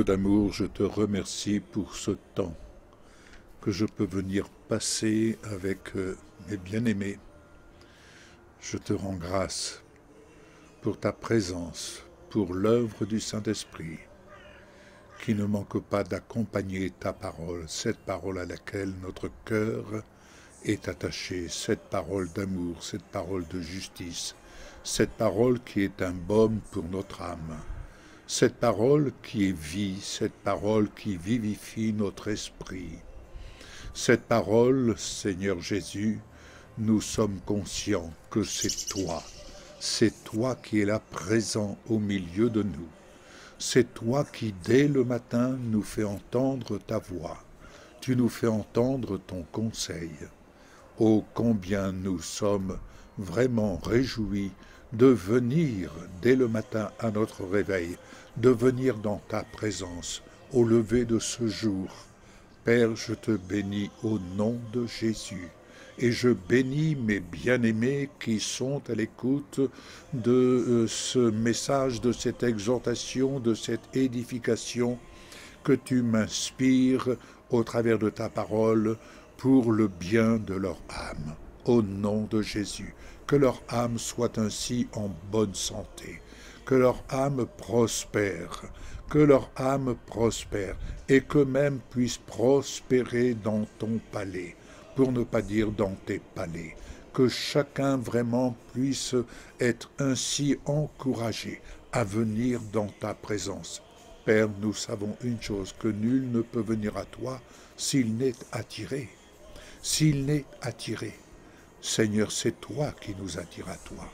d'amour, je te remercie pour ce temps que je peux venir passer avec mes bien-aimés. Je te rends grâce pour ta présence, pour l'œuvre du Saint-Esprit, qui ne manque pas d'accompagner ta parole, cette parole à laquelle notre cœur est attaché, cette parole d'amour, cette parole de justice, cette parole qui est un baume pour notre âme, cette parole qui est vie, cette parole qui vivifie notre esprit. Cette parole, Seigneur Jésus, nous sommes conscients que c'est toi qui es là présent au milieu de nous. C'est toi qui, dès le matin, nous fais entendre ta voix. Tu nous fais entendre ton conseil. Oh, combien nous sommes vraiment réjouis de venir dès le matin à notre réveil, de venir dans ta présence au lever de ce jour. Père, je te bénis au nom de Jésus. Et je bénis mes bien-aimés qui sont à l'écoute de ce message, de cette exhortation, de cette édification que tu m'inspires au travers de ta parole pour le bien de leur âme. Au nom de Jésus, que leur âme soit ainsi en bonne santé, que leur âme prospère, et qu'eux-mêmes puissent prospérer dans ton palais, pour ne pas dire dans tes palais, que chacun vraiment puisse être ainsi encouragé à venir dans ta présence. Père, nous savons une chose, que nul ne peut venir à toi s'il n'est attiré. S'il n'est attiré, Seigneur, c'est toi qui nous attires à toi.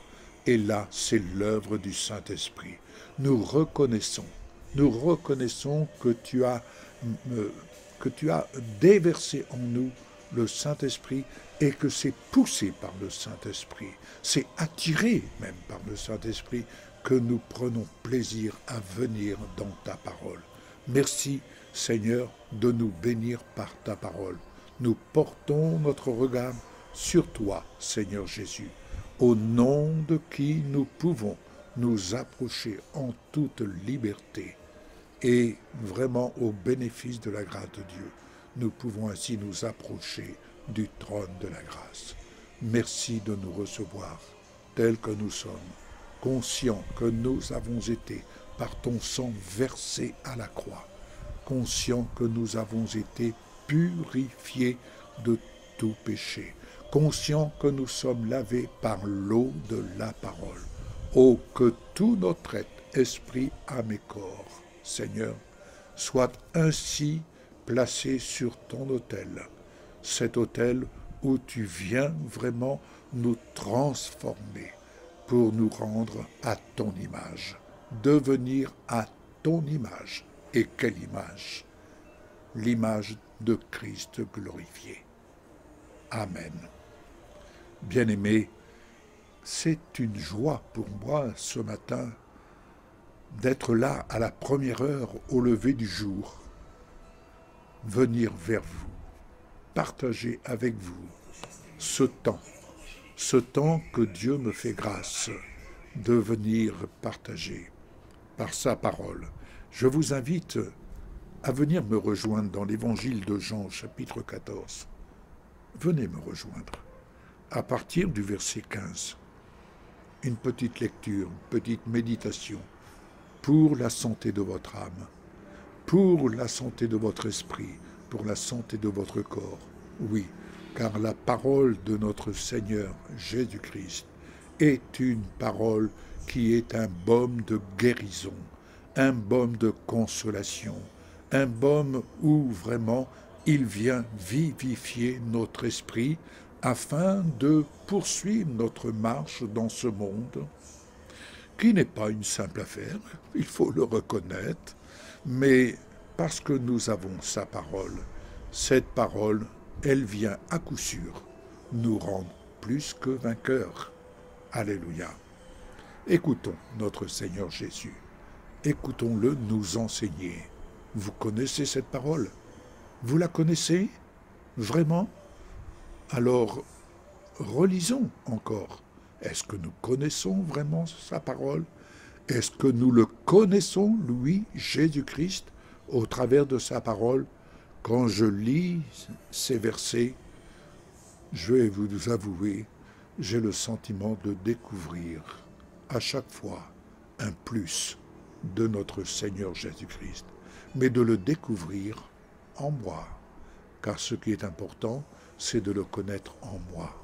Et là, c'est l'œuvre du Saint-Esprit. Nous reconnaissons que tu as déversé en nous le Saint-Esprit et que c'est poussé par le Saint-Esprit, c'est attiré même par le Saint-Esprit que nous prenons plaisir à venir dans ta parole. Merci, Seigneur, de nous bénir par ta parole. Nous portons notre regard sur toi, Seigneur Jésus, au nom de qui nous pouvons nous approcher en toute liberté et vraiment au bénéfice de la grâce de Dieu. Nous pouvons ainsi nous approcher du trône de la grâce. Merci de nous recevoir tels que nous sommes, conscients que nous avons été, par ton sang versé à la croix, conscients que nous avons été purifiés de tout péché, conscients que nous sommes lavés par l'eau de la parole. Oh, que tout notre être, esprit, âme et corps, Seigneur, soit ainsi placé sur ton autel, cet autel où tu viens vraiment nous transformer pour nous rendre à ton image, devenir à ton image. Et quelle image? L'image de Christ glorifié. Amen. Bien-aimés, c'est une joie pour moi ce matin d'être là à la première heure au lever du jour, venir vers vous, partager avec vous ce temps que Dieu me fait grâce de venir partager par sa parole. Je vous invite à venir me rejoindre dans l'évangile de Jean, chapitre 14. Venez me rejoindre à partir du verset 15. Une petite lecture, une petite méditation pour la santé de votre âme, pour la santé de votre esprit, pour la santé de votre corps. Oui, car la parole de notre Seigneur Jésus-Christ est une parole qui est un baume de guérison, un baume de consolation, un baume où vraiment il vient vivifier notre esprit afin de poursuivre notre marche dans ce monde, qui n'est pas une simple affaire, il faut le reconnaître, mais parce que nous avons sa parole, cette parole, elle vient à coup sûr nous rendre plus que vainqueurs. Alléluia. Écoutons notre Seigneur Jésus. Écoutons-le nous enseigner. Vous connaissez cette parole? Vous la connaissez? Vraiment? Alors, relisons encore. Est-ce que nous connaissons vraiment sa parole? Est-ce que nous le connaissons, lui, Jésus-Christ, au travers de sa parole, quand je lis ces versets, je vais vous avouer, j'ai le sentiment de découvrir à chaque fois un plus de notre Seigneur Jésus-Christ, mais de le découvrir en moi, car ce qui est important, c'est de le connaître en moi.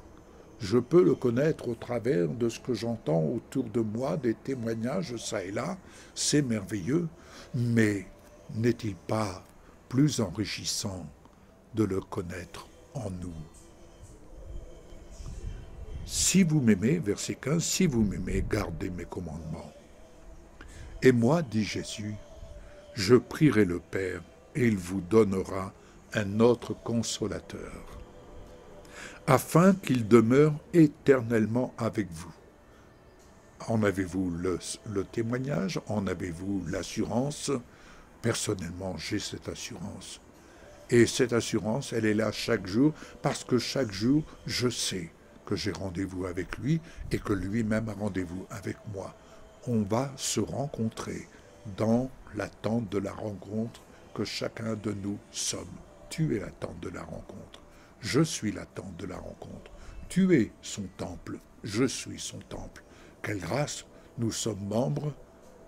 Je peux le connaître au travers de ce que j'entends autour de moi, des témoignages ça et là, c'est merveilleux, mais n'est-il pas plus enrichissant de le connaître en nous? Si vous m'aimez, verset 15, si vous m'aimez, gardez mes commandements. Et moi, dit Jésus, je prierai le Père et il vous donnera un autre consolateur, afin qu'il demeure éternellement avec vous. En avez-vous le témoignage? En avez-vous l'assurance? Personnellement, j'ai cette assurance. Et cette assurance, elle est là chaque jour, parce que chaque jour, je sais que j'ai rendez-vous avec lui et que lui-même a rendez-vous avec moi. On va se rencontrer dans l'attente de la rencontre que chacun de nous sommes. Tu es l'attente de la rencontre. Je suis l'attente de la rencontre. Tu es son temple. Je suis son temple. Quelle grâce! Nous sommes membres,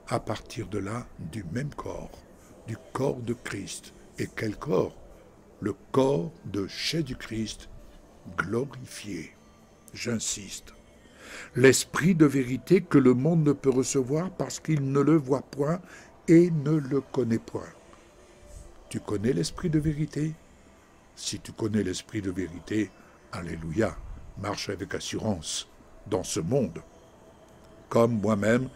à partir de là, du même corps, du corps de Christ. Et quel corps? Le corps de Jésus-Christ glorifié. J'insiste. L'esprit de vérité que le monde ne peut recevoir parce qu'il ne le voit point et ne le connaît point. Tu connais l'esprit de vérité? Si tu connais l'esprit de vérité, alléluia, marche avec assurance dans ce monde. Comme moi-même,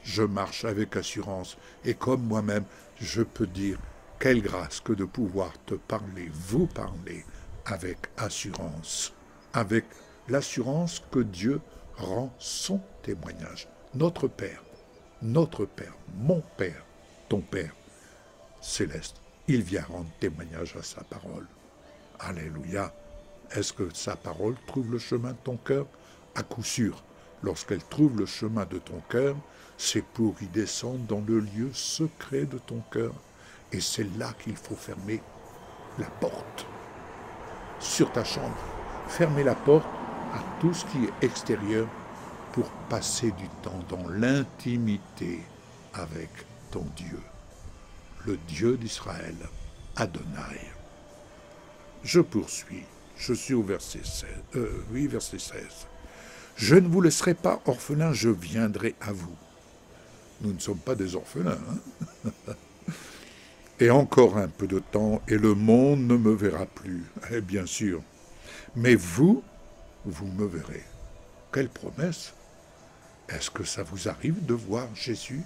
je marche avec assurance. Et comme moi-même, je peux dire, quelle grâce que de pouvoir te parler, vous parler avec assurance, avec l'assurance que Dieu rend son témoignage. Notre Père, mon Père, ton Père céleste, il vient rendre témoignage à sa parole. Alléluia. Est-ce que sa parole trouve le chemin de ton cœur? À coup sûr. Lorsqu'elle trouve le chemin de ton cœur, c'est pour y descendre dans le lieu secret de ton cœur. Et c'est là qu'il faut fermer la porte sur ta chambre. Fermer la porte à tout ce qui est extérieur pour passer du temps dans l'intimité avec ton Dieu, le Dieu d'Israël, Adonai. Je poursuis, je suis au verset 16. Verset 16. Je ne vous laisserai pas orphelins, je viendrai à vous. Nous ne sommes pas des orphelins, hein? Et encore un peu de temps, et le monde ne me verra plus. Eh bien sûr. Mais vous me verrez. Quelle promesse! Est-ce que ça vous arrive de voir Jésus?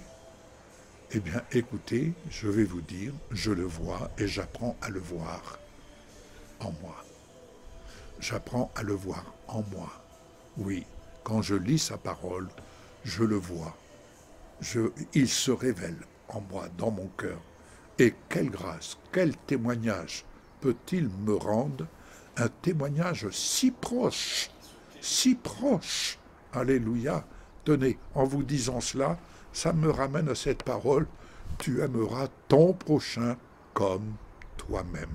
Eh bien, écoutez, je vais vous dire, je le vois et j'apprends à le voir en moi. J'apprends à le voir en moi. Oui, quand je lis sa parole, je le vois. Il se révèle en moi, dans mon cœur. Et quelle grâce, quel témoignage peut-il me rendre? Un témoignage si proche, si proche. Alléluia. Tenez, en vous disant cela, ça me ramène à cette parole. Tu aimeras ton prochain comme toi-même.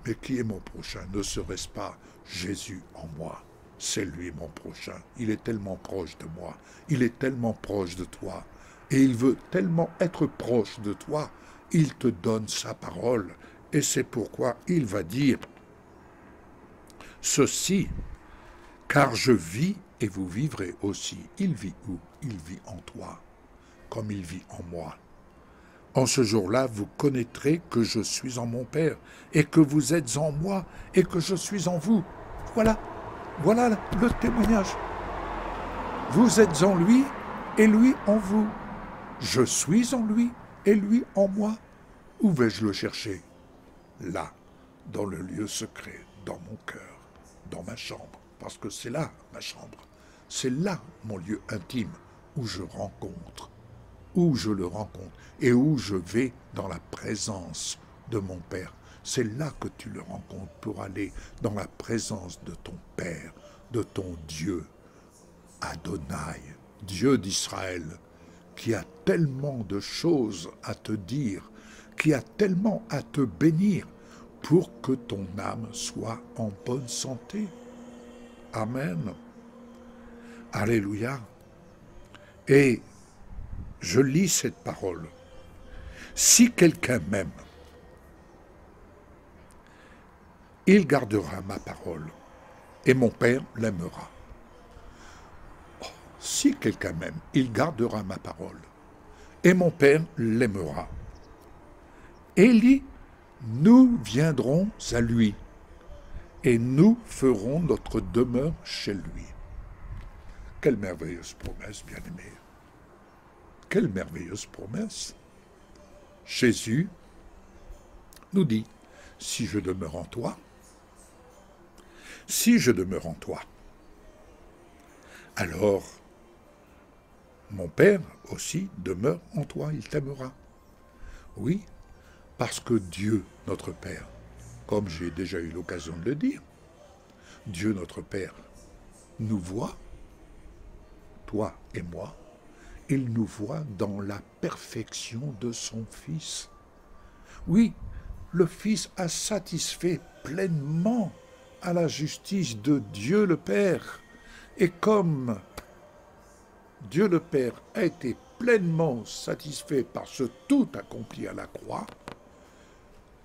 Mais qui est mon prochain? Ne serait-ce pas Jésus en moi? C'est lui mon prochain. Il est tellement proche de moi. Il est tellement proche de toi. Et il veut tellement être proche de toi. Il te donne sa parole. Et c'est pourquoi il va dire ceci, car je vis et vous vivrez aussi. Il vit où? Il vit en toi, comme il vit en moi. En ce jour-là, vous connaîtrez que je suis en mon Père, et que vous êtes en moi, et que je suis en vous. Voilà le témoignage. Vous êtes en lui, et lui en vous. Je suis en lui, et lui en moi. Où vais-je le chercher? Là, dans le lieu secret, dans mon cœur, dans ma chambre, parce que c'est là ma chambre. C'est là mon lieu intime où je le rencontre et où je vais dans la présence de mon Père. C'est là que tu le rencontres pour aller dans la présence de ton Père, de ton Dieu, Adonai, Dieu d'Israël, qui a tellement de choses à te dire, qui a tellement à te bénir pour que ton âme soit en bonne santé. Amen. Alléluia. Et je lis cette parole. Si quelqu'un m'aime, il gardera ma parole, et mon Père l'aimera. Oh, si quelqu'un m'aime, il gardera ma parole, et mon Père l'aimera. Élie, nous viendrons à lui, et nous ferons notre demeure chez lui. Quelle merveilleuse promesse, bien-aimés. Quelle merveilleuse promesse. Jésus nous dit, si je demeure en toi, alors mon Père aussi demeure en toi, il t'aimera. Oui, parce que Dieu, notre Père, comme j'ai déjà eu l'occasion de le dire, Dieu, notre Père, nous voit, toi et moi, il nous voit dans la perfection de son Fils. Oui, le Fils a satisfait pleinement à la justice de Dieu le Père. Et comme Dieu le Père a été pleinement satisfait par ce tout accompli à la croix,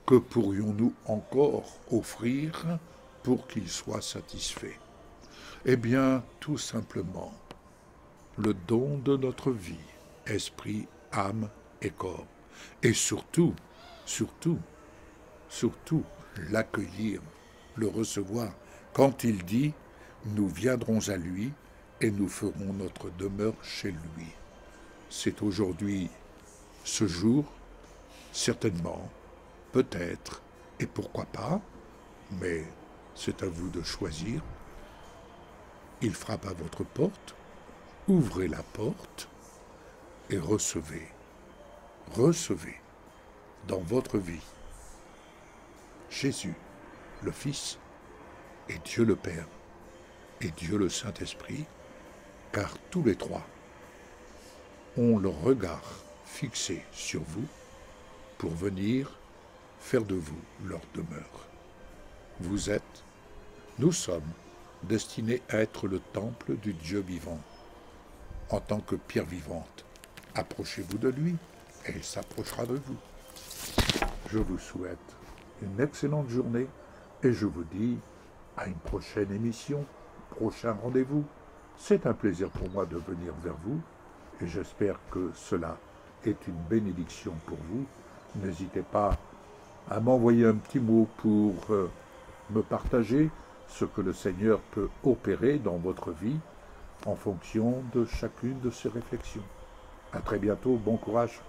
que pourrions-nous encore offrir pour qu'il soit satisfait? Eh bien, tout simplement, le don de notre vie, esprit, âme et corps. Et surtout, l'accueillir, le recevoir. Quand il dit, nous viendrons à lui et nous ferons notre demeure chez lui. C'est aujourd'hui, ce jour, certainement, peut-être, et pourquoi pas, mais c'est à vous de choisir. Il frappe à votre porte, ouvrez la porte et recevez dans votre vie Jésus, le Fils, et Dieu le Père, et Dieu le Saint-Esprit, car tous les trois ont le regard fixé sur vous pour venir faire de vous leur demeure. Nous sommes destinés à être le temple du Dieu vivant. En tant que pierre vivante, approchez-vous de lui et il s'approchera de vous. Je vous souhaite une excellente journée et je vous dis à une prochaine émission, prochain rendez-vous. C'est un plaisir pour moi de venir vers vous et j'espère que cela est une bénédiction pour vous. N'hésitez pas à m'envoyer un petit mot pour me partager ce que le Seigneur peut opérer dans votre vie en fonction de chacune de ces réflexions. À très bientôt, bon courage.